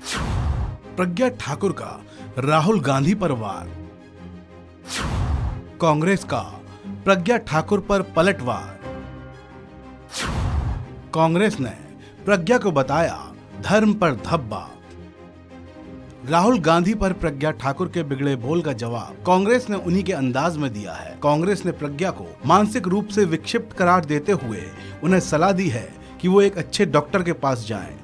प्रज्ञा ठाकुर का राहुल गांधी पर वार। कांग्रेस का प्रज्ञा ठाकुर पर पलटवार। कांग्रेस ने प्रज्ञा को बताया धर्म पर धब्बा। राहुल गांधी पर प्रज्ञा ठाकुर के बिगड़े बोल का जवाब कांग्रेस ने उन्हीं के अंदाज में दिया है। कांग्रेस ने प्रज्ञा को मानसिक रूप से विक्षिप्त करार देते हुए उन्हें सलाह दी है कि वो एक अच्छे डॉक्टर के पास जाएं।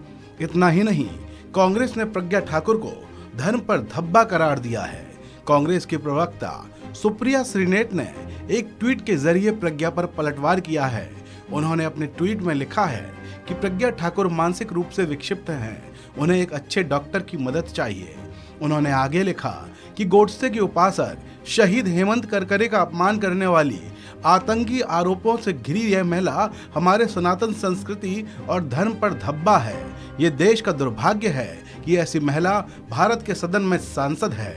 इतना ही नहीं, कांग्रेस ने प्रज्ञा ठाकुर को धर्म पर धब्बा करार दिया है। कांग्रेस की प्रवक्ता सुप्रिया श्रीनेत ने एक ट्वीट के जरिए प्रज्ञा पर पलटवार किया है। उन्होंने अपने ट्वीट में लिखा है कि प्रज्ञा ठाकुर मानसिक रूप से विक्षिप्त हैं, उन्हें एक अच्छे डॉक्टर की मदद चाहिए। उन्होंने आगे लिखा कि गोडसे के उपासक शहीद हेमंत करकरे का अपमान करने वाली आतंकी आरोपों से घिरी यह महिला हमारे सनातन संस्कृति और धर्म पर धब्बा है। ये देश का दुर्भाग्य है कि ऐसी महिला भारत के सदन में सांसद है।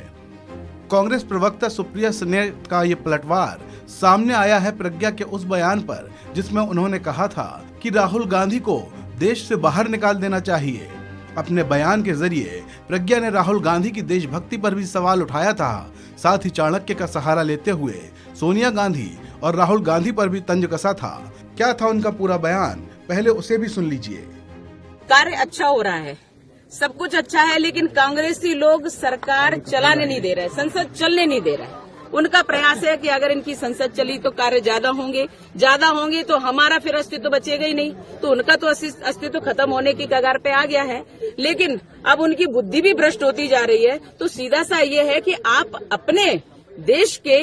कांग्रेस प्रवक्ता सुप्रिया श्रीनेत का ये पलटवार सामने आया है प्रज्ञा के उस बयान पर जिसमें उन्होंने कहा था कि राहुल गांधी को देश से बाहर निकाल देना चाहिए। अपने बयान के जरिए प्रज्ञा ने राहुल गांधी की देशभक्ति पर भी सवाल उठाया था। साथ ही चाणक्य का सहारा लेते हुए सोनिया गांधी और राहुल गांधी पर भी तंज कसा था। क्या था उनका पूरा बयान, पहले उसे भी सुन लीजिए। कार्य अच्छा हो रहा है, सब कुछ अच्छा है, लेकिन कांग्रेसी लोग सरकार चलाने नहीं दे रहे, संसद चलने नहीं दे रहे। उनका प्रयास है कि अगर इनकी संसद चली तो कार्य ज्यादा होंगे तो हमारा फिर अस्तित्व बचेगा ही नहीं, तो उनका तो अस्तित्व खत्म होने की कगार पे आ गया है। लेकिन अब उनकी बुद्धि भी भ्रष्ट होती जा रही है। तो सीधा सा ये है कि आप अपने देश के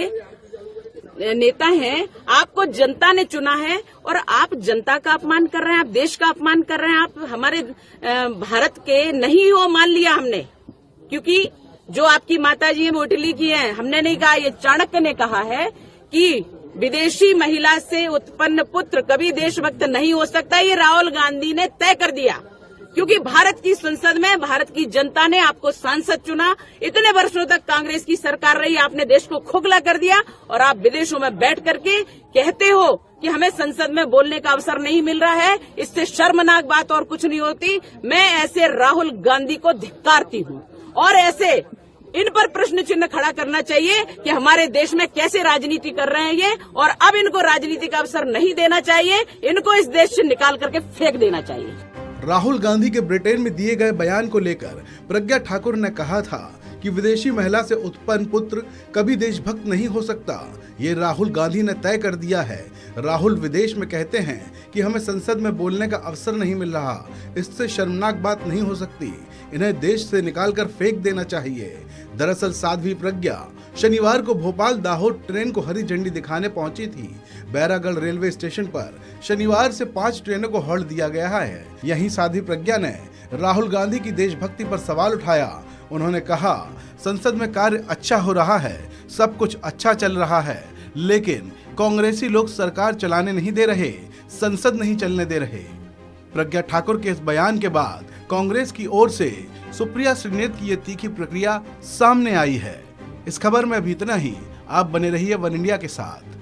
नेता हैं, आपको जनता ने चुना है और आप जनता का अपमान कर रहे हैं, आप देश का अपमान कर रहे हैं। आप हमारे भारत के नहीं हो, मान लिया हमने, क्योंकि जो आपकी माताजी है मोटली की है, हमने नहीं कहा, ये चाणक्य ने कहा है कि विदेशी महिला से उत्पन्न पुत्र कभी देशभक्त नहीं हो सकता। ये राहुल गांधी ने तय कर दिया, क्योंकि भारत की संसद में भारत की जनता ने आपको सांसद चुना। इतने वर्षों तक कांग्रेस की सरकार रही, आपने देश को खोखला कर दिया और आप विदेशों में बैठ करके कहते हो कि हमें संसद में बोलने का अवसर नहीं मिल रहा है। इससे शर्मनाक बात और कुछ नहीं होती। मैं ऐसे राहुल गांधी को धिक्कारती हूँ और ऐसे इन पर प्रश्न चिन्ह खड़ा करना चाहिए कि हमारे देश में कैसे राजनीति कर रहे हैं ये, और अब इनको राजनीति का अवसर नहीं देना चाहिए, इनको इस देश से निकाल करके फेंक देना चाहिए। राहुल गांधी के ब्रिटेन में दिए गए बयान को लेकर प्रज्ञा ठाकुर ने कहा था कि विदेशी महिला से उत्पन्न पुत्र कभी देशभक्त नहीं हो सकता। ये राहुल गांधी ने तय कर दिया है। राहुल विदेश में कहते हैं कि हमें संसद में बोलने का अवसर नहीं मिल रहा, इससे शर्मनाक बात नहीं हो सकती, इन्हें देश से निकालकर फेंक देना चाहिए। दरअसल साध्वी प्रज्ञा शनिवार को भोपाल दाहोद ट्रेन को हरी झंडी दिखाने पहुंची थी। बैरागढ़ रेलवे स्टेशन पर शनिवार से 5 ट्रेनों को हॉल्ट दिया गया है। यहीं साध्वी प्रज्ञा ने राहुल गांधी की देशभक्ति पर सवाल उठाया। उन्होंने कहा, संसद में कार्य अच्छा हो रहा है, सब कुछ अच्छा चल रहा है, लेकिन कांग्रेसी लोग सरकार चलाने नहीं दे रहे, संसद नहीं चलने दे रहे। प्रज्ञा ठाकुर के इस बयान के बाद कांग्रेस की ओर से सुप्रिया श्रीनेत की ये तीखी प्रक्रिया सामने आई है। इस खबर में अभी इतना ही। आप बने रहिए वन इंडिया के साथ।